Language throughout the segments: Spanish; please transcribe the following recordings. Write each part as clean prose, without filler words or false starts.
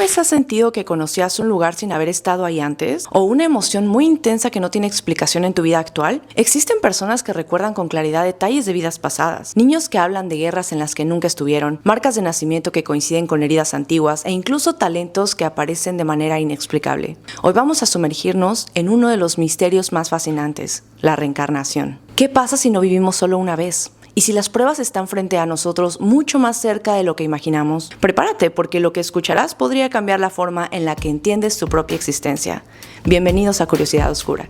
vez has sentido que conocías un lugar sin haber estado ahí antes? ¿O una emoción muy intensa que no tiene explicación en tu vida actual? Existen personas que recuerdan con claridad detalles de vidas pasadas, niños que hablan de guerras en las que nunca estuvieron, marcas de nacimiento que coinciden con heridas antiguas e incluso talentos que aparecen de manera inexplicable. Hoy vamos a sumergirnos en uno de los misterios más fascinantes, la reencarnación. ¿Qué pasa si no vivimos solo una vez? Y si las pruebas están frente a nosotros mucho más cerca de lo que imaginamos, prepárate porque lo que escucharás podría cambiar la forma en la que entiendes tu propia existencia. Bienvenidos a Curiosidad Oscura.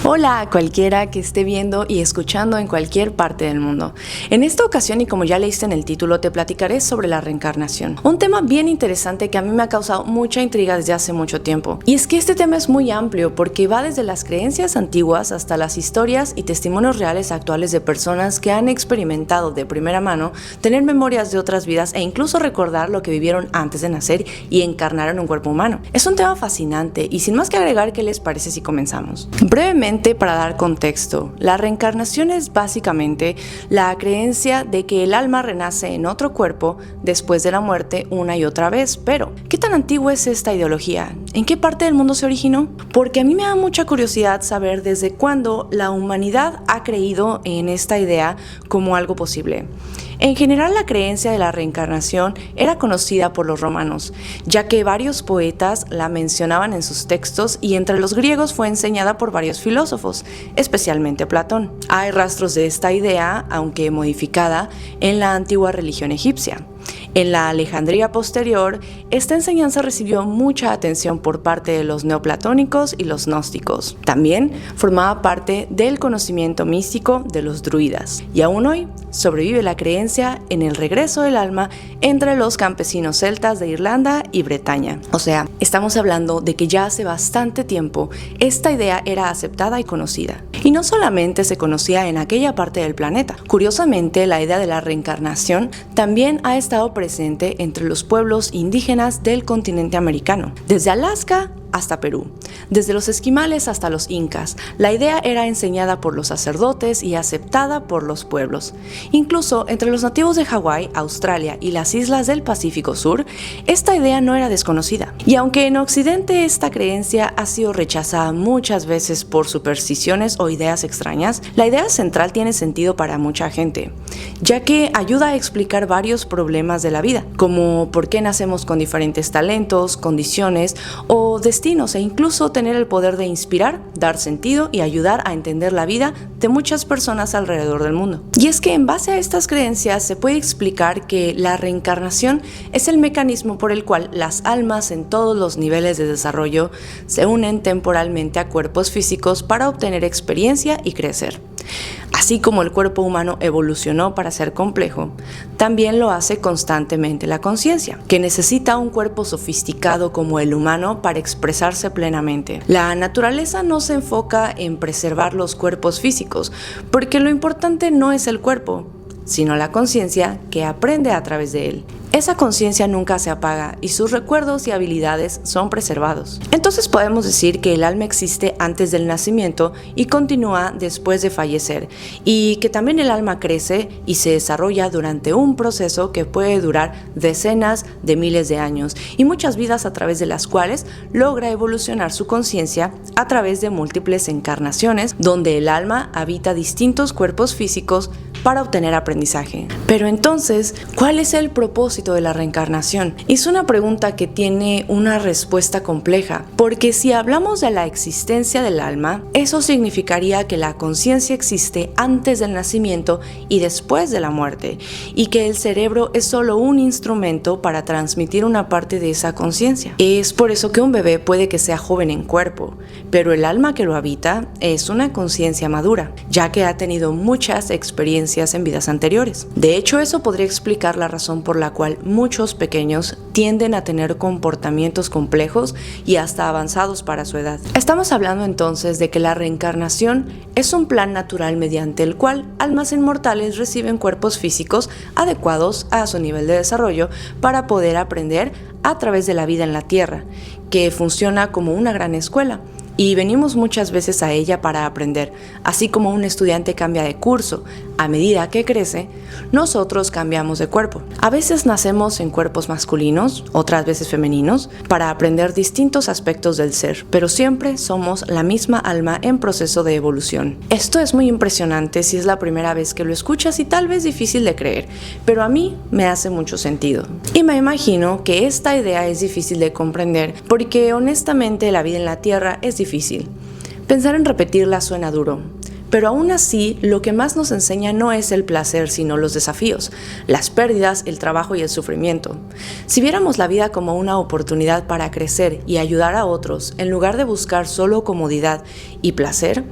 Hola a cualquiera que esté viendo y escuchando en cualquier parte del mundo. En esta ocasión, y como ya leíste en el título, te platicaré sobre la reencarnación. Un tema bien interesante que a mí me ha causado mucha intriga desde hace mucho tiempo. Y es que este tema es muy amplio porque va desde las creencias antiguas hasta las historias y testimonios reales actuales de personas que han experimentado de primera mano tener memorias de otras vidas e incluso recordar lo que vivieron antes de nacer y encarnar en un cuerpo humano. Es un tema fascinante y sin más que agregar, ¿qué les parece si comenzamos? Brevemente, para dar contexto, la reencarnación es básicamente la creencia de que el alma renace en otro cuerpo después de la muerte una y otra vez. Pero, ¿qué tan antigua es esta ideología? ¿En qué parte del mundo se originó? Porque a mí me da mucha curiosidad saber desde cuándo la humanidad ha creído en esta idea como algo posible. En general, la creencia de la reencarnación era conocida por los romanos, ya que varios poetas la mencionaban en sus textos y entre los griegos fue enseñada por varios filósofos, especialmente Platón. Hay rastros de esta idea, aunque modificada, en la antigua religión egipcia. En la Alejandría posterior, esta enseñanza recibió mucha atención por parte de los neoplatónicos y los gnósticos. También formaba parte del conocimiento místico de los druidas. Y aún hoy sobrevive la creencia en el regreso del alma entre los campesinos celtas de Irlanda y Bretaña. O sea, estamos hablando de que ya hace bastante tiempo esta idea era aceptada y conocida. Y no solamente se conocía en aquella parte del planeta. Curiosamente, la idea de la reencarnación también ha estado presente entre los pueblos indígenas del continente americano, desde Alaska hasta Perú, desde los esquimales hasta los incas. La idea era enseñada por los sacerdotes y aceptada por los pueblos. Incluso entre los nativos de Hawái, Australia y las islas del Pacífico Sur, esta idea no era desconocida. Y aunque en Occidente esta creencia ha sido rechazada muchas veces por supersticiones o ideas extrañas, la idea central tiene sentido para mucha gente, ya que ayuda a explicar varios problemas de la vida, como por qué nacemos con diferentes talentos, condiciones o destinos, e incluso tener el poder de inspirar, dar sentido y ayudar a entender la vida de muchas personas alrededor del mundo. Y es que en base a estas creencias se puede explicar que la reencarnación es el mecanismo por el cual las almas en todos los niveles de desarrollo se unen temporalmente a cuerpos físicos para obtener experiencia y crecer. Así como el cuerpo humano evolucionó para ser complejo, también lo hace constantemente la conciencia, que necesita un cuerpo sofisticado como el humano para expresarse plenamente. La naturaleza no se enfoca en preservar los cuerpos físicos, porque lo importante no es el cuerpo, sino la conciencia que aprende a través de él. Esa conciencia nunca se apaga y sus recuerdos y habilidades son preservados. Entonces podemos decir que el alma existe antes del nacimiento y continúa después de fallecer, y que también el alma crece y se desarrolla durante un proceso que puede durar decenas de miles de años y muchas vidas, a través de las cuales logra evolucionar su conciencia a través de múltiples encarnaciones, donde el alma habita distintos cuerpos físicos para obtener aprendizaje. Pero entonces, ¿cuál es el propósito de la reencarnación? Es una pregunta que tiene una respuesta compleja, porque si hablamos de la existencia del alma, eso significaría que la conciencia existe antes del nacimiento y después de la muerte, y que el cerebro es solo un instrumento para transmitir una parte de esa conciencia. Es por eso que un bebé puede que sea joven en cuerpo, pero el alma que lo habita es una conciencia madura, ya que ha tenido muchas experiencias experiencias en vidas anteriores. De hecho, eso podría explicar la razón por la cual muchos pequeños tienden a tener comportamientos complejos y hasta avanzados para su edad. Estamos hablando entonces de que la reencarnación es un plan natural mediante el cual almas inmortales reciben cuerpos físicos adecuados a su nivel de desarrollo para poder aprender a través de la vida en la Tierra, que funciona como una gran escuela. Y venimos muchas veces a ella para aprender, así como un estudiante cambia de curso. A medida que crece, nosotros cambiamos de cuerpo. A veces nacemos en cuerpos masculinos, otras veces femeninos, para aprender distintos aspectos del ser, pero siempre somos la misma alma en proceso de evolución. Esto es muy impresionante si es la primera vez que lo escuchas y tal vez difícil de creer, pero a mí me hace mucho sentido. Y me imagino que esta idea es difícil de comprender porque honestamente la vida en la Tierra es difícil. Pensar en repetirla suena duro. Pero aún así, lo que más nos enseña no es el placer, sino los desafíos, las pérdidas, el trabajo y el sufrimiento. Si viéramos la vida como una oportunidad para crecer y ayudar a otros, en lugar de buscar solo comodidad y placer,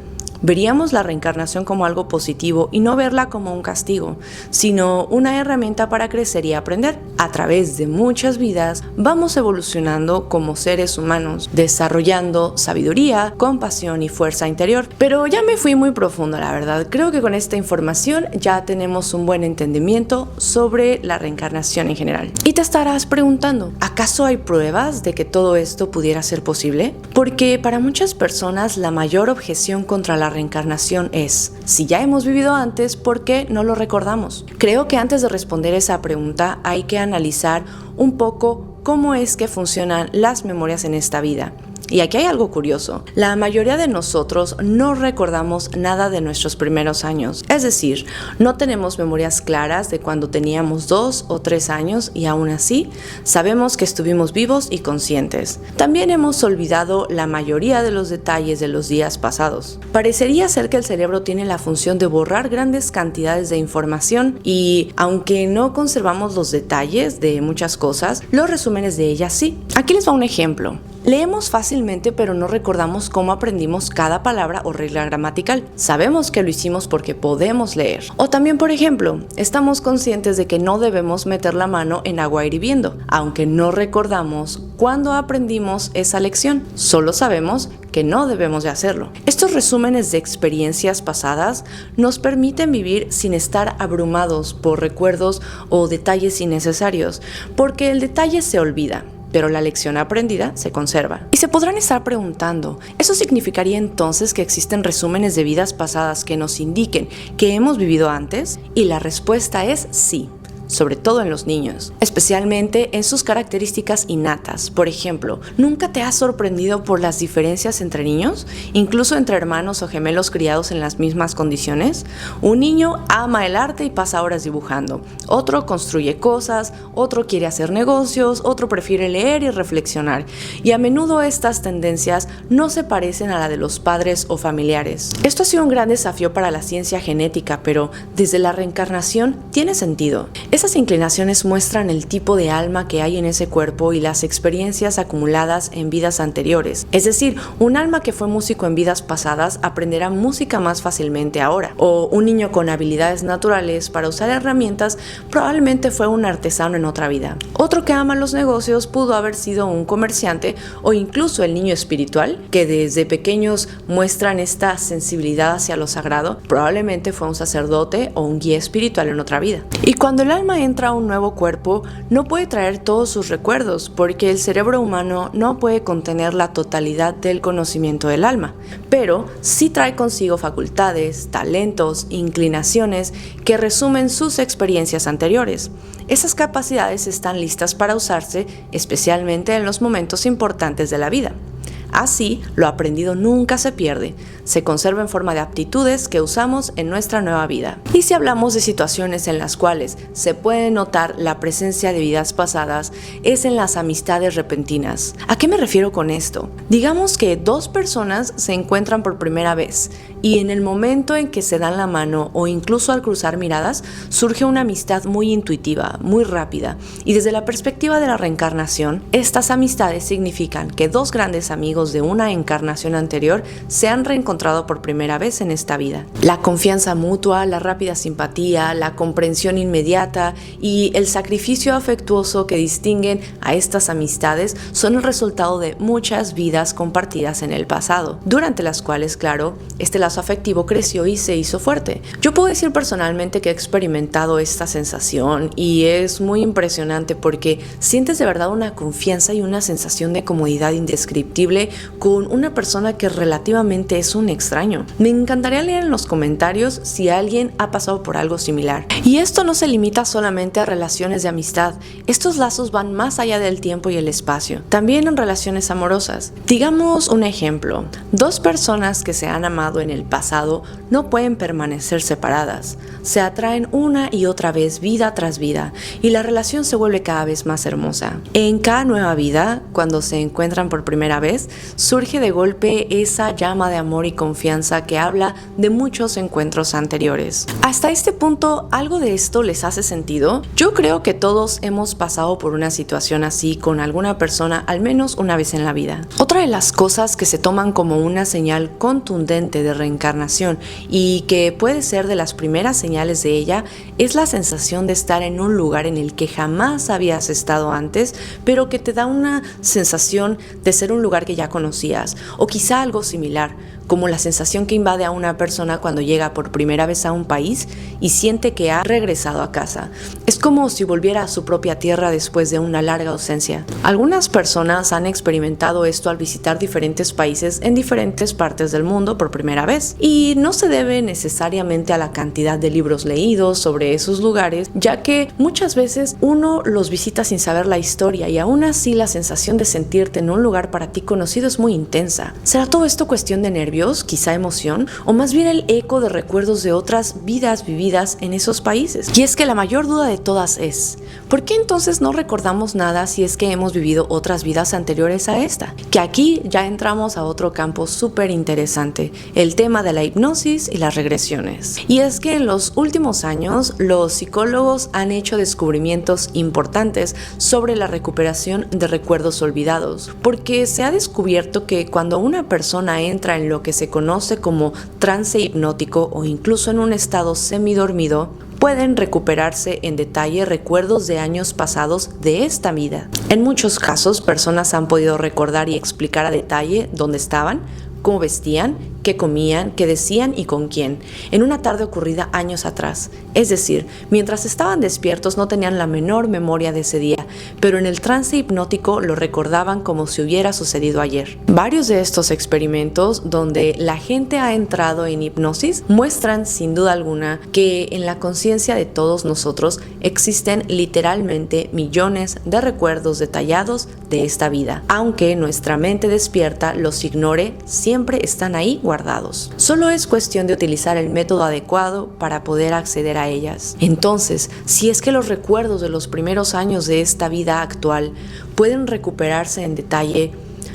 veríamos la reencarnación como algo positivo y no verla como un castigo, sino una herramienta para crecer y aprender. A través de muchas vidas vamos evolucionando como seres humanos, desarrollando sabiduría, compasión y fuerza interior. Pero ya me fui muy profundo, la verdad. Creo que con esta información ya tenemos un buen entendimiento sobre la reencarnación en general. Y te estarás preguntando, ¿acaso hay pruebas de que todo esto pudiera ser posible? Porque para muchas personas la mayor objeción contra la reencarnación es, si ya hemos vivido antes, ¿por qué no lo recordamos? Creo que antes de responder esa pregunta hay que analizar un poco cómo es que funcionan las memorias en esta vida. Y aquí hay algo curioso. La mayoría de nosotros no recordamos nada de nuestros primeros años. Es decir, no tenemos memorias claras de cuando teníamos 2 o 3 años y aún así sabemos que estuvimos vivos y conscientes. También hemos olvidado la mayoría de los detalles de los días pasados. Parecería ser que el cerebro tiene la función de borrar grandes cantidades de información y, aunque no conservamos los detalles de muchas cosas, los resúmenes de ellas sí. Aquí les va un ejemplo. Leemos fácilmente, pero no recordamos cómo aprendimos cada palabra o regla gramatical. Sabemos que lo hicimos porque podemos leer. O también, por ejemplo, estamos conscientes de que no debemos meter la mano en agua hirviendo, aunque no recordamos cuándo aprendimos esa lección. Solo sabemos que no debemos de hacerlo. Estos resúmenes de experiencias pasadas nos permiten vivir sin estar abrumados por recuerdos o detalles innecesarios, porque el detalle se olvida, pero la lección aprendida se conserva. Y se podrán estar preguntando, ¿eso significaría entonces que existen resúmenes de vidas pasadas que nos indiquen que hemos vivido antes? Y la respuesta es sí. Sobre todo en los niños, especialmente en sus características innatas. Por ejemplo, ¿nunca te has sorprendido por las diferencias entre niños? Incluso entre hermanos o gemelos criados en las mismas condiciones. Un niño ama el arte y pasa horas dibujando. Otro construye cosas, otro quiere hacer negocios, otro prefiere leer y reflexionar. Y a menudo estas tendencias no se parecen a la de los padres o familiares. Esto ha sido un gran desafío para la ciencia genética, pero desde la reencarnación tiene sentido. Esas inclinaciones muestran el tipo de alma que hay en ese cuerpo y las experiencias acumuladas en vidas anteriores. Es decir, un alma que fue músico en vidas pasadas aprenderá música más fácilmente ahora. O un niño con habilidades naturales para usar herramientas probablemente fue un artesano en otra vida. Otro que ama los negocios pudo haber sido un comerciante o incluso el niño espiritual, que desde pequeños muestran esta sensibilidad hacia lo sagrado, probablemente fue un sacerdote o un guía espiritual en otra vida. Y cuando el alma entra a un nuevo cuerpo, no puede traer todos sus recuerdos, porque el cerebro humano no puede contener la totalidad del conocimiento del alma, pero sí trae consigo facultades, talentos, inclinaciones que resumen sus experiencias anteriores. Esas capacidades están listas para usarse, especialmente en los momentos importantes de la vida. Así, lo aprendido nunca se pierde, se conserva en forma de aptitudes que usamos en nuestra nueva vida. Y si hablamos de situaciones en las cuales se puede notar la presencia de vidas pasadas, es en las amistades repentinas. ¿A qué me refiero con esto? Digamos que 2 personas se encuentran por primera vez y en el momento en que se dan la mano o incluso al cruzar miradas, surge una amistad muy intuitiva, muy rápida. Y desde la perspectiva de la reencarnación, estas amistades significan que 2 grandes amigos miembros de una encarnación anterior se han reencontrado por primera vez en esta vida. La confianza mutua, la rápida simpatía, la comprensión inmediata y el sacrificio afectuoso que distinguen a estas amistades son el resultado de muchas vidas compartidas en el pasado, durante las cuales, claro, este lazo afectivo creció y se hizo fuerte. Yo puedo decir personalmente que he experimentado esta sensación y es muy impresionante porque sientes de verdad una confianza y una sensación de comodidad indescriptible con una persona que relativamente es un extraño. Me encantaría leer en los comentarios si alguien ha pasado por algo similar. Y esto no se limita solamente a relaciones de amistad, estos lazos van más allá del tiempo y el espacio, también en relaciones amorosas. Digamos un ejemplo, dos personas que se han amado en el pasado no pueden permanecer separadas, se atraen una y otra vez vida tras vida y la relación se vuelve cada vez más hermosa. En cada nueva vida, cuando se encuentran por primera vez, surge de golpe esa llama de amor y confianza que habla de muchos encuentros anteriores. Hasta este punto, ¿algo de esto les hace sentido? Yo creo que todos hemos pasado por una situación así con alguna persona al menos una vez en la vida. Otra de las cosas que se toman como una señal contundente de reencarnación y que puede ser de las primeras señales de ella es la sensación de estar en un lugar en el que jamás habías estado antes, pero que te da una sensación de ser un lugar que ya conocías, o quizá algo similar, como la sensación que invade a una persona cuando llega por primera vez a un país y siente que ha regresado a casa. Es como si volviera a su propia tierra después de una larga ausencia. Algunas personas han experimentado esto al visitar diferentes países en diferentes partes del mundo por primera vez, y no se debe necesariamente a la cantidad de libros leídos sobre esos lugares, ya que muchas veces uno los visita sin saber la historia y aún así la sensación de sentirte en un lugar para ti conocido es muy intensa. ¿Será todo esto cuestión de nervios, quizá emoción, o más bien el eco de recuerdos de otras vidas vividas en esos países? Y es que la mayor duda de todas es, ¿por qué entonces no recordamos nada si es que hemos vivido otras vidas anteriores a esta? Que aquí ya entramos a otro campo súper interesante, el tema de la hipnosis y las regresiones. Y es que en los últimos años los psicólogos han hecho descubrimientos importantes sobre la recuperación de recuerdos olvidados, porque se ha descubierto que cuando una persona entra en lo que se conoce como trance hipnótico o incluso en un estado semidormido, pueden recuperarse en detalle recuerdos de años pasados de esta vida. En muchos casos, personas han podido recordar y explicar a detalle dónde estaban, cómo vestían, qué comían, qué decían y con quién, en una tarde ocurrida años atrás. Es decir, mientras estaban despiertos no tenían la menor memoria de ese día, pero en el trance hipnótico lo recordaban como si hubiera sucedido ayer. Varios de estos experimentos donde la gente ha entrado en hipnosis muestran sin duda alguna que en la conciencia de todos nosotros existen literalmente millones de recuerdos detallados de esta vida. Aunque nuestra mente despierta los ignore, siempre están ahí guardados. Solo es cuestión de utilizar el método adecuado para poder acceder a ellas. Entonces, si es que los recuerdos de los primeros años de esta vida actual pueden recuperarse en detalle,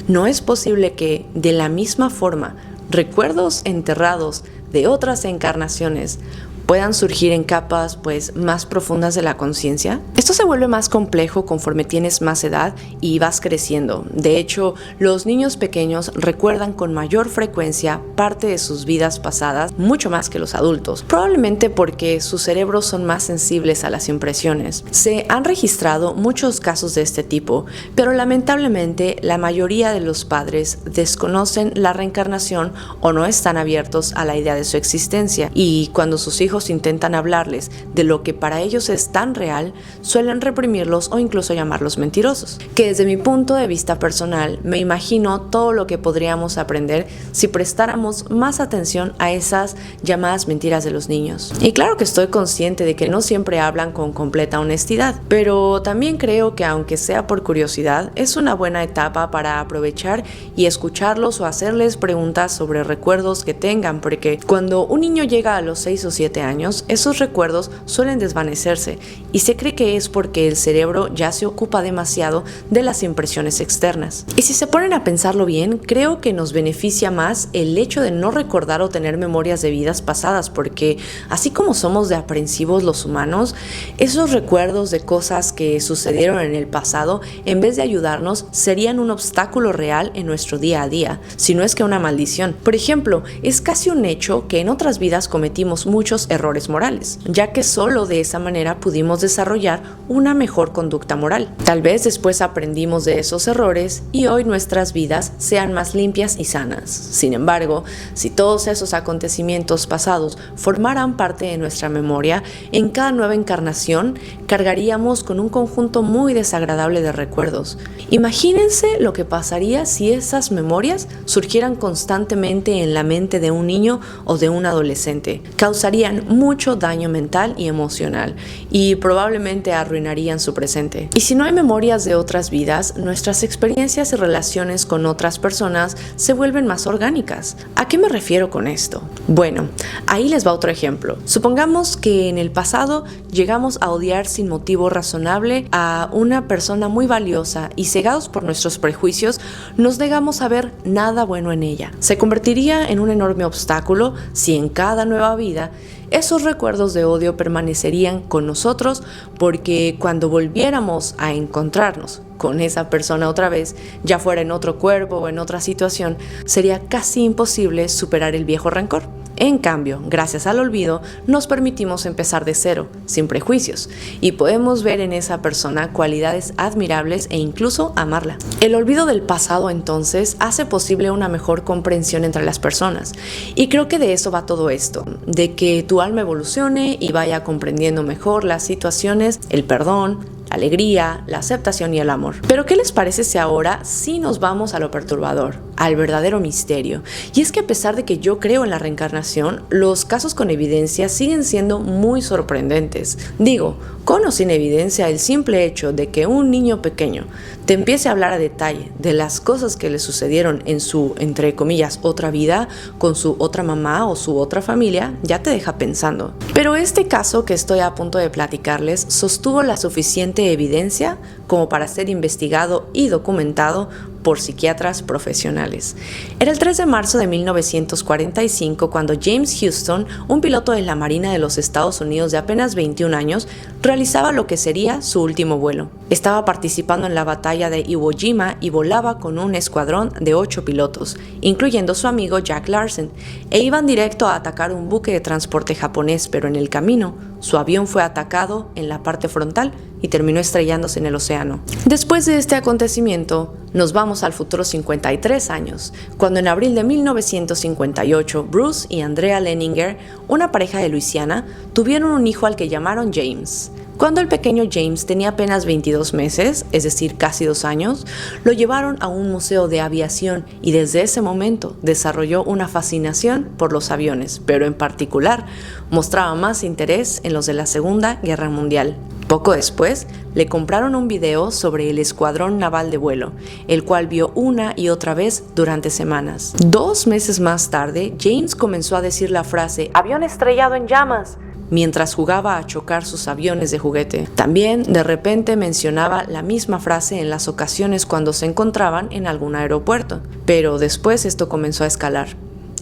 ¿no es posible que, de la misma forma, recuerdos enterrados de otras encarnaciones puedan surgir en capas más profundas de la conciencia? Esto se vuelve más complejo conforme tienes más edad y vas creciendo. De hecho, los niños pequeños recuerdan con mayor frecuencia parte de sus vidas pasadas, mucho más que los adultos, probablemente porque sus cerebros son más sensibles a las impresiones. Se han registrado muchos casos de este tipo, pero lamentablemente la mayoría de los padres desconocen la reencarnación o no están abiertos a la idea de su existencia, y cuando sus hijos intentan hablarles de lo que para ellos es tan real, suelen reprimirlos o incluso llamarlos mentirosos. Que desde mi punto de vista personal, me imagino todo lo que podríamos aprender si prestáramos más atención a esas llamadas mentiras de los niños. Y claro que estoy consciente de que no siempre hablan con completa honestidad, pero también creo que aunque sea por curiosidad, es una buena etapa para aprovechar y escucharlos o hacerles preguntas sobre recuerdos que tengan, porque cuando un niño llega a los 6 o 7 años, años, esos recuerdos suelen desvanecerse y se cree que es porque el cerebro ya se ocupa demasiado de las impresiones externas. Y si se ponen a pensarlo bien, creo que nos beneficia más el hecho de no recordar o tener memorias de vidas pasadas, porque así como somos de aprensivos los humanos, esos recuerdos de cosas que sucedieron en el pasado, en vez de ayudarnos, serían un obstáculo real en nuestro día a día, si no es que una maldición. Por ejemplo, es casi un hecho que en otras vidas cometimos muchos errores morales, ya que solo de esa manera pudimos desarrollar una mejor conducta moral. Tal vez después aprendimos de esos errores y hoy nuestras vidas sean más limpias y sanas. Sin embargo, si todos esos acontecimientos pasados formaran parte de nuestra memoria, en cada nueva encarnación cargaríamos con un conjunto muy desagradable de recuerdos. Imagínense lo que pasaría si esas memorias surgieran constantemente en la mente de un niño o de un adolescente. Causarían mucho daño mental y emocional y probablemente arruinarían su presente. Y si no hay memorias de otras vidas, nuestras experiencias y relaciones con otras personas se vuelven más orgánicas. ¿A qué me refiero con esto? Bueno, ahí les va otro ejemplo. Supongamos que en el pasado llegamos a odiar sin motivo razonable a una persona muy valiosa y cegados por nuestros prejuicios nos negamos a ver nada bueno en ella. Se convertiría en un enorme obstáculo si en cada nueva vida esos recuerdos de odio permanecerían con nosotros, porque cuando volviéramos a encontrarnos con esa persona otra vez, ya fuera en otro cuerpo o en otra situación, sería casi imposible superar el viejo rencor. En cambio, gracias al olvido, nos permitimos empezar de cero, sin prejuicios, y podemos ver en esa persona cualidades admirables e incluso amarla. El olvido del pasado, entonces, hace posible una mejor comprensión entre las personas, y creo que de eso va todo esto, de que tu alma evolucione y vaya comprendiendo mejor las situaciones, el perdón, la alegría, la aceptación y el amor. Pero ¿qué les parece si ahora sí nos vamos a lo perturbador, al verdadero misterio? Y es que a pesar de que yo creo en la reencarnación, los casos con evidencia siguen siendo muy sorprendentes. Digo, con o sin evidencia, el simple hecho de que un niño pequeño te empiece a hablar a detalle de las cosas que le sucedieron en su, entre comillas, otra vida, con su otra mamá o su otra familia, ya te deja pensando. Pero este caso que estoy a punto de platicarles sostuvo la suficiente evidencia como para ser investigado y documentado por psiquiatras profesionales. Era el 3 de marzo de 1945 cuando James Houston, un piloto de la Marina de los Estados Unidos de apenas 21 años, realizaba lo que sería su último vuelo. Estaba participando en la batalla de Iwo Jima y volaba con un escuadrón de 8 pilotos, incluyendo su amigo Jack Larsen, e iban directo a atacar un buque de transporte japonés, pero en el camino, su avión fue atacado en la parte frontal y terminó estrellándose en el océano. Después de este acontecimiento, nos vamos al futuro 53 años, cuando en abril de 1958, Bruce y Andrea Leninger, una pareja de Luisiana, tuvieron un hijo al que llamaron James. Cuando el pequeño James tenía apenas 22 meses, es decir, casi 2 años, lo llevaron a un museo de aviación y desde ese momento desarrolló una fascinación por los aviones, pero en particular mostraba más interés en los de la Segunda Guerra Mundial. Poco después, le compraron un video sobre el Escuadrón Naval de Vuelo, el cual vio una y otra vez durante semanas. 2 meses más tarde, James comenzó a decir la frase «avión estrellado en llamas», mientras jugaba a chocar sus aviones de juguete. También, de repente, mencionaba la misma frase en las ocasiones cuando se encontraban en algún aeropuerto. Pero después esto comenzó a escalar.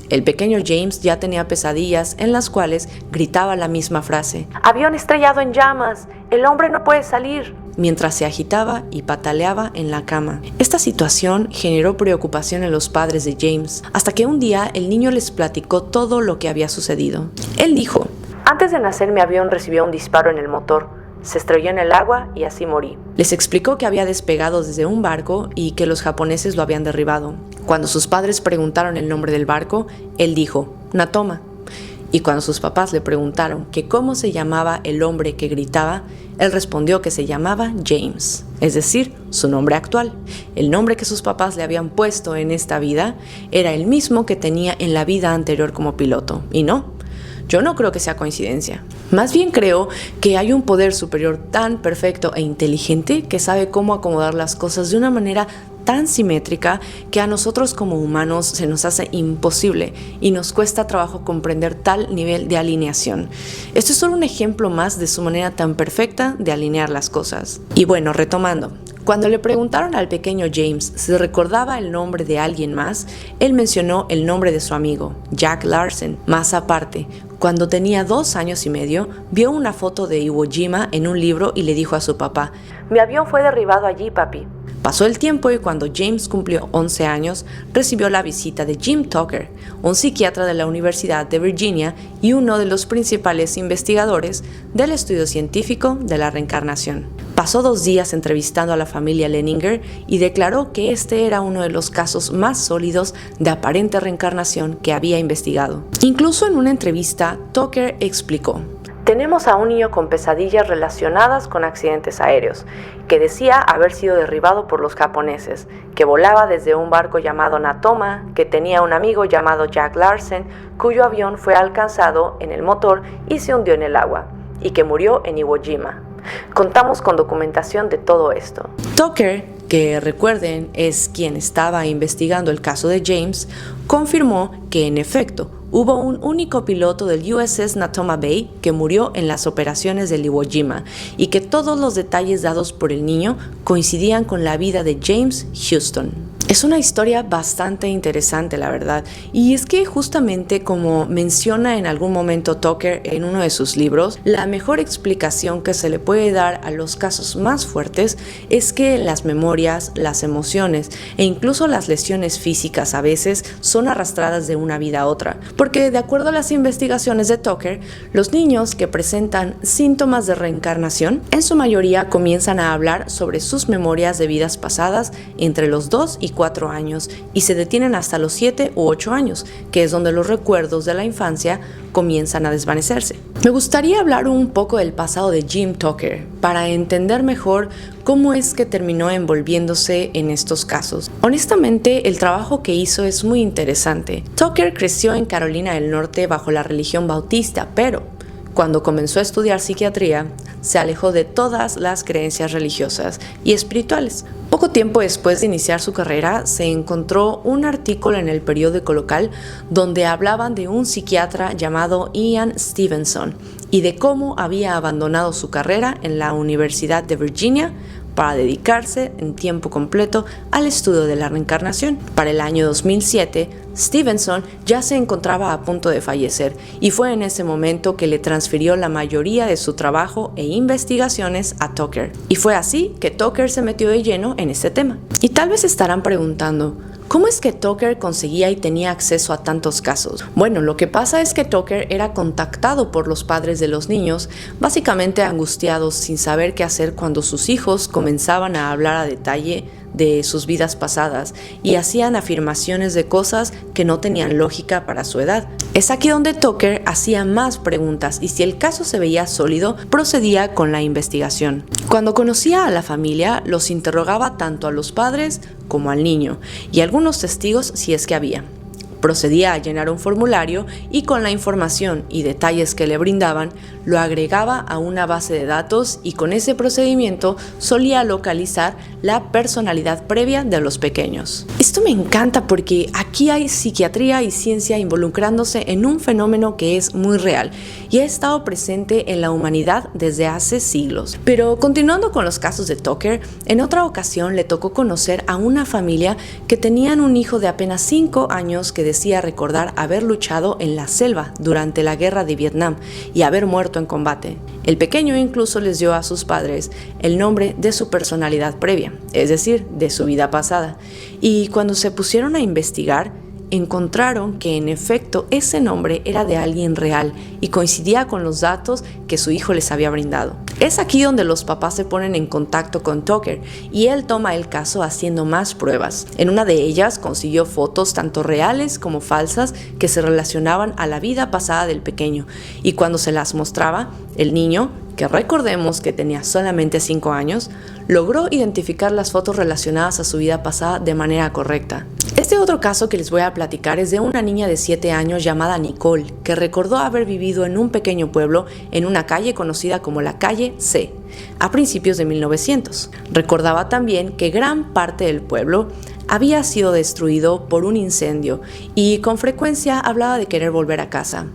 El pequeño James ya tenía pesadillas en las cuales gritaba la misma frase «avión estrellado en llamas, el hombre no puede salir», mientras se agitaba y pataleaba en la cama. Esta situación generó preocupación en los padres de James, hasta que un día el niño les platicó todo lo que había sucedido. Él dijo: «Antes de nacer mi avión recibió un disparo en el motor, se estrelló en el agua y así morí». Les explicó que había despegado desde un barco y que los japoneses lo habían derribado. Cuando sus padres preguntaron el nombre del barco, él dijo «Natoma». Y cuando sus papás le preguntaron que cómo se llamaba el hombre que gritaba, él respondió que se llamaba James, es decir, su nombre actual. El nombre que sus papás le habían puesto en esta vida era el mismo que tenía en la vida anterior como piloto. Y no, yo no creo que sea coincidencia. Más bien creo que hay un poder superior tan perfecto e inteligente que sabe cómo acomodar las cosas de una manera tan simétrica que a nosotros como humanos se nos hace imposible y nos cuesta trabajo comprender tal nivel de alineación. Esto es solo un ejemplo más de su manera tan perfecta de alinear las cosas. Y bueno, retomando. Cuando le preguntaron al pequeño James si recordaba el nombre de alguien más, él mencionó el nombre de su amigo, Jack Larson. Más aparte, cuando tenía 2 años y medio, vio una foto de Iwo Jima en un libro y le dijo a su papá: «Mi avión fue derribado allí, papi». Pasó el tiempo y cuando James cumplió 11 años, recibió la visita de Jim Tucker, un psiquiatra de la Universidad de Virginia y uno de los principales investigadores del estudio científico de la reencarnación. Pasó 2 días entrevistando a la familia Leninger y declaró que este era uno de los casos más sólidos de aparente reencarnación que había investigado. Incluso en una entrevista, Tucker explicó: «Tenemos a un niño con pesadillas relacionadas con accidentes aéreos, que decía haber sido derribado por los japoneses, que volaba desde un barco llamado Natoma, que tenía un amigo llamado Jack Larson, cuyo avión fue alcanzado en el motor y se hundió en el agua, y que murió en Iwo Jima. Contamos con documentación de todo esto». Tucker, que recuerden es quien estaba investigando el caso de James, confirmó que en efecto hubo un único piloto del USS Natoma Bay que murió en las operaciones del Iwo Jima y que todos los detalles dados por el niño coincidían con la vida de James Houston. Es una historia bastante interesante, la verdad, y es que justamente como menciona en algún momento Tucker en uno de sus libros, la mejor explicación que se le puede dar a los casos más fuertes es que las memorias, las emociones e incluso las lesiones físicas a veces son arrastradas de una vida a otra, porque de acuerdo a las investigaciones de Tucker, los niños que presentan síntomas de reencarnación en su mayoría comienzan a hablar sobre sus memorias de vidas pasadas entre los 2 y 4 años y se detienen hasta los 7 u 8 años, que es donde los recuerdos de la infancia comienzan a desvanecerse. Me gustaría hablar un poco del pasado de Jim Tucker para entender mejor cómo es que terminó envolviéndose en estos casos. Honestamente, el trabajo que hizo es muy interesante. Tucker creció en Carolina del Norte bajo la religión bautista, pero cuando comenzó a estudiar psiquiatría, se alejó de todas las creencias religiosas y espirituales. Poco tiempo después de iniciar su carrera, se encontró un artículo en el periódico local donde hablaban de un psiquiatra llamado Ian Stevenson y de cómo había abandonado su carrera en la Universidad de Virginia para dedicarse en tiempo completo al estudio de la reencarnación. Para el año 2007, Stevenson ya se encontraba a punto de fallecer y fue en ese momento que le transfirió la mayoría de su trabajo e investigaciones a Tucker. Y fue así que Tucker se metió de lleno en este tema. Y tal vez estarán preguntando, ¿cómo es que Tucker conseguía y tenía acceso a tantos casos? Bueno, lo que pasa es que Tucker era contactado por los padres de los niños, básicamente angustiados sin saber qué hacer cuando sus hijos comenzaban a hablar a detalle de sus vidas pasadas y hacían afirmaciones de cosas que no tenían lógica para su edad. Es aquí donde Tucker hacía más preguntas y si el caso se veía sólido, procedía con la investigación. Cuando conocía a la familia, los interrogaba tanto a los padres como al niño y algunos testigos si es que había. Procedía a llenar un formulario y con la información y detalles que le brindaban, lo agregaba a una base de datos y con ese procedimiento solía localizar la personalidad previa de los pequeños. Esto me encanta porque aquí hay psiquiatría y ciencia involucrándose en un fenómeno que es muy real y ha estado presente en la humanidad desde hace siglos. Pero continuando con los casos de Tucker, en otra ocasión le tocó conocer a una familia que tenían un hijo de apenas 5 años que decía recordar haber luchado en la selva durante la guerra de Vietnam y haber muerto en combate. El pequeño incluso les dio a sus padres el nombre de su personalidad previa, es decir, de su vida pasada. Y cuando se pusieron a investigar, encontraron que en efecto ese nombre era de alguien real y coincidía con los datos que su hijo les había brindado. Es aquí donde los papás se ponen en contacto con Tucker y él toma el caso haciendo más pruebas. En una de ellas consiguió fotos tanto reales como falsas que se relacionaban a la vida pasada del pequeño y cuando se las mostraba, el niño, que recordemos que tenía solamente 5 años, logró identificar las fotos relacionadas a su vida pasada de manera correcta. Este otro caso que les voy a platicar es de una niña de 7 años llamada Nicole, que recordó haber vivido en un pequeño pueblo en una calle conocida como la calle C, a principios de 1900. Recordaba también que gran parte del pueblo había sido destruido por un incendio y con frecuencia hablaba de querer volver a casa.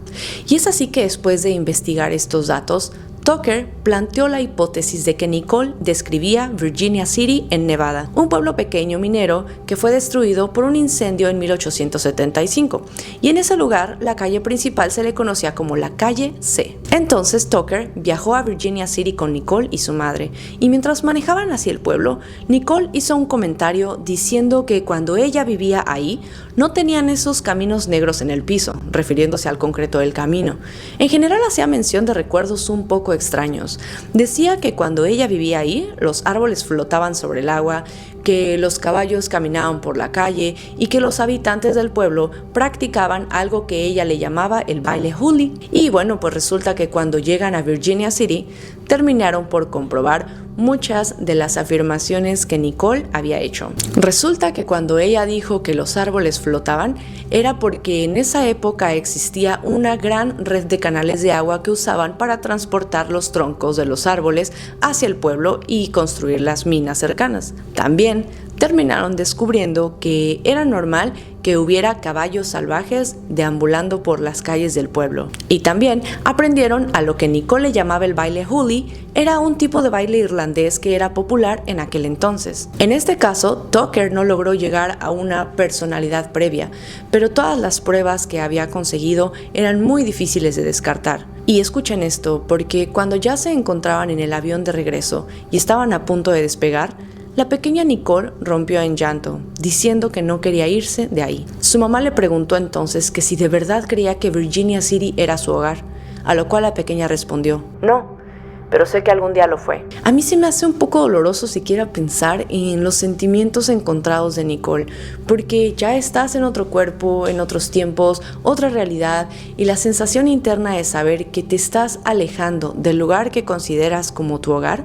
Y es así que después de investigar estos datos, Tucker planteó la hipótesis de que Nicole describía Virginia City en Nevada, un pueblo pequeño minero que fue destruido por un incendio en 1875, y en ese lugar la calle principal se le conocía como la calle C. Entonces Tucker viajó a Virginia City con Nicole y su madre, y mientras manejaban hacia el pueblo, Nicole hizo un comentario diciendo que cuando ella vivía ahí, no tenían esos caminos negros en el piso, refiriéndose al concreto del camino. En general hacía mención de recuerdos un poco extraños. Decía que cuando ella vivía ahí, los árboles flotaban sobre el agua, que los caballos caminaban por la calle y que los habitantes del pueblo practicaban algo que ella le llamaba el baile huli. Y bueno, pues resulta que cuando llegan a Virginia City, terminaron por comprobar muchas de las afirmaciones que Nicole había hecho. Resulta que cuando ella dijo que los árboles flotaban, era porque en esa época existía una gran red de canales de agua que usaban para transportar los troncos de los árboles hacia el pueblo y construir las minas cercanas. También terminaron descubriendo que era normal que hubiera caballos salvajes deambulando por las calles del pueblo. Y también aprendieron a lo que Nicole llamaba el baile huli, era un tipo de baile irlandés que era popular en aquel entonces. En este caso, Tucker no logró llegar a una personalidad previa, pero todas las pruebas que había conseguido eran muy difíciles de descartar. Y escuchen esto, porque cuando ya se encontraban en el avión de regreso y estaban a punto de despegar, la pequeña Nicole rompió en llanto, diciendo que no quería irse de ahí. Su mamá le preguntó entonces que si de verdad creía que Virginia City era su hogar, a lo cual la pequeña respondió: "No, pero sé que algún día lo fue". A mí se me hace un poco doloroso siquiera pensar en los sentimientos encontrados de Nicole, porque ya estás en otro cuerpo, en otros tiempos, otra realidad, y la sensación interna de saber que te estás alejando del lugar que consideras como tu hogar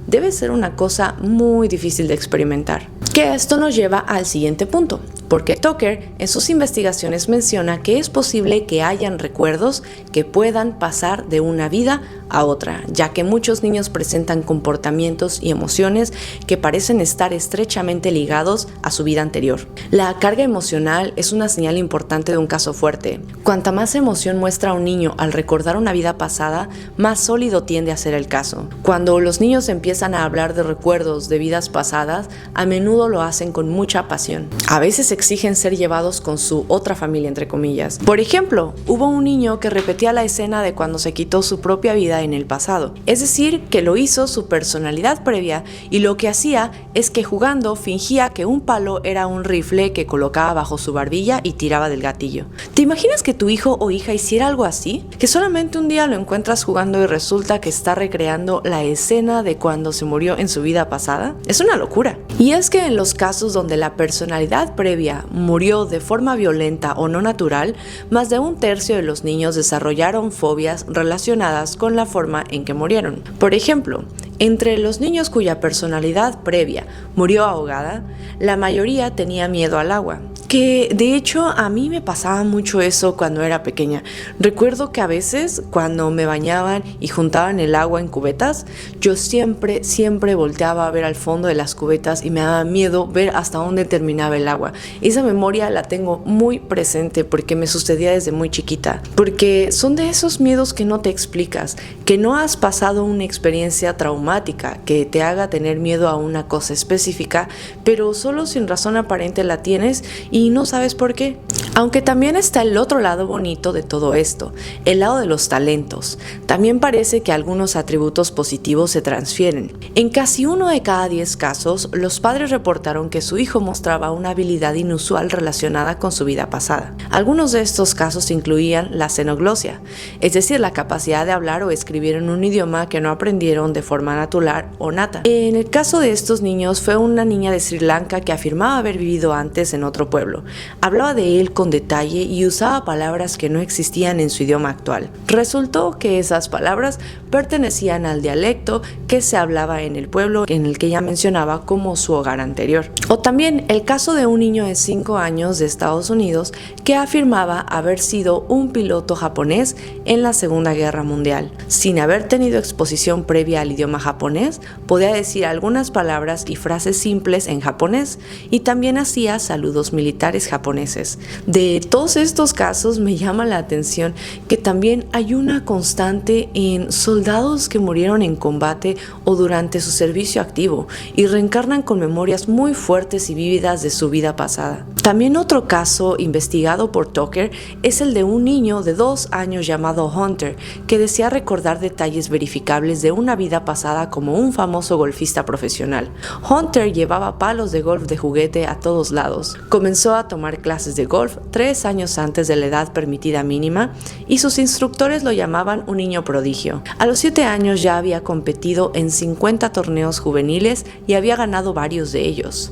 debe ser una cosa muy difícil de experimentar. Que esto nos lleva al siguiente punto, porque Tucker en sus investigaciones menciona que es posible que hayan recuerdos que puedan pasar de una vida a otra, ya que muchos niños presentan comportamientos y emociones que parecen estar estrechamente ligados a su vida anterior. La carga emocional es una señal importante de un caso fuerte. Cuanta más emoción muestra un niño al recordar una vida pasada, más sólido tiende a ser el caso. Cuando los niños empiezan a hablar de recuerdos de vidas pasadas, a menudo lo hacen con mucha pasión. A veces exigen ser llevados con su otra familia, entre comillas. Por ejemplo, hubo un niño que repetía la escena de cuando se quitó su propia vida en el pasado. Es decir, que lo hizo su personalidad previa, y lo que hacía es que jugando fingía que un palo era un rifle que colocaba bajo su barbilla y tiraba del gatillo. ¿Te imaginas que tu hijo o hija hiciera algo así? Que solamente un día lo encuentras jugando y resulta que está recreando la escena de cuando se murió en su vida pasada. Es una locura. Y es que en los casos donde la personalidad previa murió de forma violenta o no natural, más de 1/3 de los niños desarrollaron fobias relacionadas con la forma en que murieron. Por ejemplo, entre los niños cuya personalidad previa murió ahogada, la mayoría tenía miedo al agua. Que de hecho a mí me pasaba mucho eso cuando era pequeña. Recuerdo que a veces cuando me bañaban y juntaban el agua en cubetas, yo siempre volteaba a ver al fondo de las cubetas y me daba miedo ver hasta dónde terminaba el agua. Esa memoria la tengo muy presente porque me sucedía desde muy chiquita. Porque son de esos miedos que no te explicas, que no has pasado una experiencia traumática que te haga tener miedo a una cosa específica, pero solo sin razón aparente la tienes y no sabes por qué. Aunque también está el otro lado bonito de todo esto, el lado de los talentos. También parece que algunos atributos positivos se transfieren. En casi 1 de cada 10 casos, los padres reportaron que su hijo mostraba una habilidad inusual relacionada con su vida pasada. Algunos de estos casos incluían la xenoglosia, es decir, la capacidad de hablar o escribir en un idioma que no aprendieron de forma natural o nata. En el caso de estos niños, fue una niña de Sri Lanka que afirmaba haber vivido antes en otro pueblo. pueblo. Hablaba de él con detalle y usaba palabras que no existían en su idioma actual. Resultó que esas palabras pertenecían al dialecto que se hablaba en el pueblo en el que ella mencionaba como su hogar anterior. O también el caso de un niño de 5 años de Estados Unidos que afirmaba haber sido un piloto japonés en la Segunda Guerra Mundial. Sin haber tenido exposición previa al idioma japonés, podía decir algunas palabras y frases simples en japonés y también hacía saludos militares japoneses. De todos estos casos me llama la atención que también hay una constante en soldados que murieron en combate o durante su servicio activo y reencarnan con memorias muy fuertes y vívidas de su vida pasada. También otro caso investigado por Tucker es el de un niño de 2 años llamado Hunter que desea recordar detalles verificables de una vida pasada como un famoso golfista profesional. Hunter llevaba palos de golf de juguete a todos lados. Comenzó a tomar clases de golf 3 años antes de la edad permitida mínima y sus instructores lo llamaban un niño prodigio. A los 7 años ya había competido en 50 torneos juveniles y había ganado varios de ellos.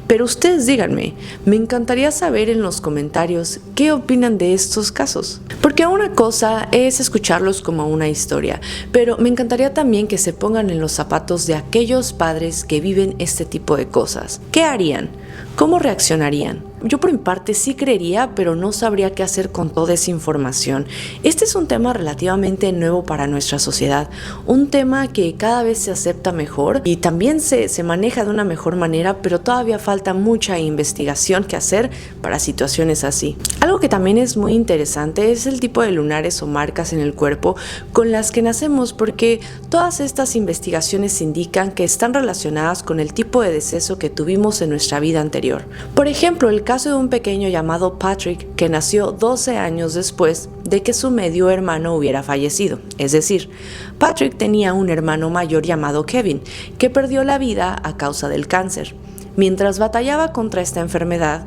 Pero ustedes díganme, me encantaría saber en los comentarios qué opinan de estos casos. Porque una cosa es escucharlos como una historia, pero me encantaría también que se pongan en los zapatos de aquellos padres que viven este tipo de cosas. ¿Qué harían? ¿Cómo reaccionarían? Yo por mi parte sí creería, pero no sabría qué hacer con toda esa información. Este es un tema relativamente nuevo para nuestra sociedad, un tema que cada vez se acepta mejor y también se maneja de una mejor manera, pero todavía falta mucha investigación que hacer para situaciones así. Algo que también es muy interesante es el tipo de lunares o marcas en el cuerpo con las que nacemos, porque todas estas investigaciones indican que están relacionadas con el tipo de deceso que tuvimos en nuestra vida anterior. Por ejemplo, el caso de un pequeño llamado Patrick que nació 12 años después de que su medio hermano hubiera fallecido. Es decir, Patrick tenía un hermano mayor llamado Kevin que perdió la vida a causa del cáncer. Mientras batallaba contra esta enfermedad,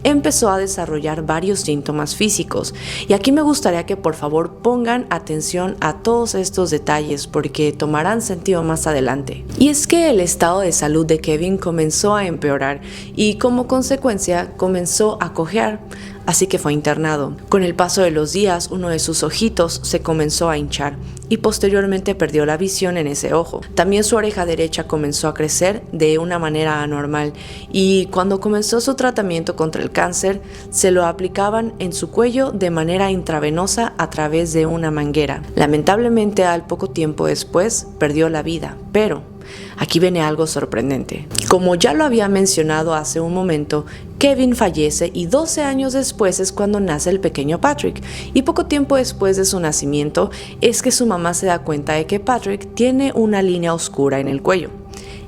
empezó a desarrollar varios síntomas físicos. Y aquí me gustaría que por favor pongan atención a todos estos detalles porque tomarán sentido más adelante. Y es que el estado de salud de Kevin comenzó a empeorar y como consecuencia comenzó a cojear. Así que fue internado. Con el paso de los días, uno de sus ojitos se comenzó a hinchar y posteriormente perdió la visión en ese ojo. También su oreja derecha comenzó a crecer de una manera anormal y cuando comenzó su tratamiento contra el cáncer, se lo aplicaban en su cuello de manera intravenosa a través de una manguera. Lamentablemente, al poco tiempo después, perdió la vida, pero aquí viene algo sorprendente. Como ya lo había mencionado hace un momento, Kevin fallece y 12 años después es cuando nace el pequeño Patrick. Y poco tiempo después de su nacimiento es que su mamá se da cuenta de que Patrick tiene una línea oscura en el cuello,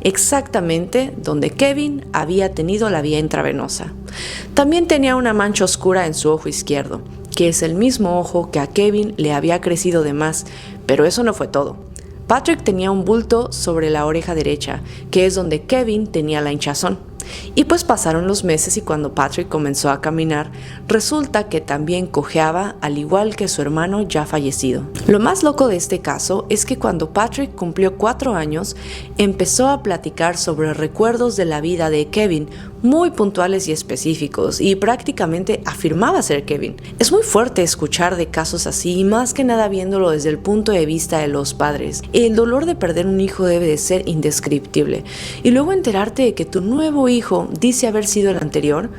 exactamente donde Kevin había tenido la vía intravenosa. También tenía una mancha oscura en su ojo izquierdo, que es el mismo ojo que a Kevin le había crecido de más, pero eso no fue todo. Patrick tenía un bulto sobre la oreja derecha, que es donde Kevin tenía la hinchazón. Y pues pasaron los meses y cuando Patrick comenzó a caminar, resulta que también cojeaba al igual que su hermano ya fallecido. Lo más loco de este caso es que cuando Patrick cumplió 4 años, empezó a platicar sobre recuerdos de la vida de Kevin, muy puntuales y específicos, y prácticamente afirmaba ser Kevin. Es muy fuerte escuchar de casos así, y más que nada viéndolo desde el punto de vista de los padres. El dolor de perder un hijo debe de ser indescriptible, y luego enterarte de que tu nuevo hijo dice haber sido el anterior,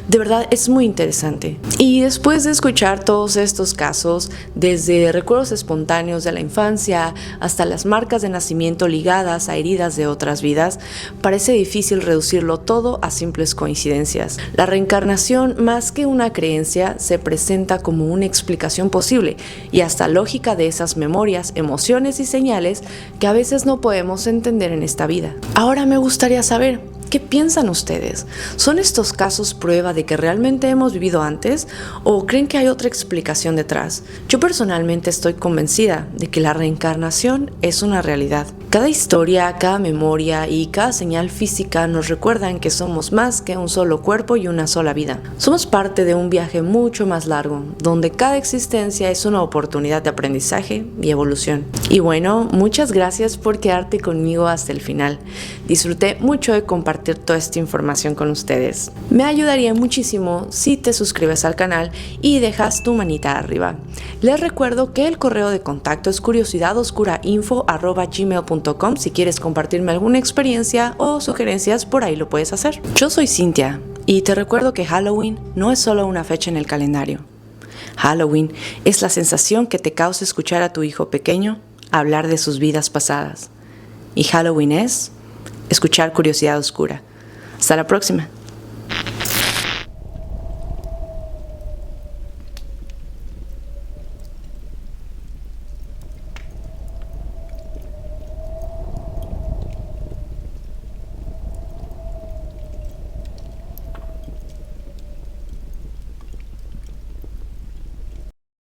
de verdad es muy interesante. Y después de escuchar todos estos casos, desde recuerdos espontáneos de la infancia hasta las marcas de nacimiento ligadas a heridas de otras vidas, parece difícil reducirlo todo a simples coincidencias. La reencarnación, más que una creencia, se presenta como una explicación posible y hasta lógica de esas memorias, emociones y señales que a veces no podemos entender en esta vida. Ahora me gustaría saber, ¿qué piensan ustedes? ¿Son estos casos prueba de que realmente hemos vivido antes o creen que hay otra explicación detrás? Yo personalmente estoy convencida de que la reencarnación es una realidad. Cada historia, cada memoria y cada señal física nos recuerdan que somos más que un solo cuerpo y una sola vida. Somos parte de un viaje mucho más largo, donde cada existencia es una oportunidad de aprendizaje y evolución. Y bueno, muchas gracias por quedarte conmigo hasta el final. Disfruté mucho de compartir toda esta información con ustedes. Me ayudaría muchísimo si te suscribes al canal y dejas tu manita arriba. Les recuerdo que el correo de contacto es curiosidaoscurainfo@gmail.com. Si quieres compartirme alguna experiencia o sugerencias, por ahí lo puedes hacer. Yo soy Cintia y te recuerdo que Halloween no es solo una fecha en el calendario. Halloween es la sensación que te causa escuchar a tu hijo pequeño hablar de sus vidas pasadas. Y Halloween es escuchar Curiosidad Oscura. Hasta la próxima.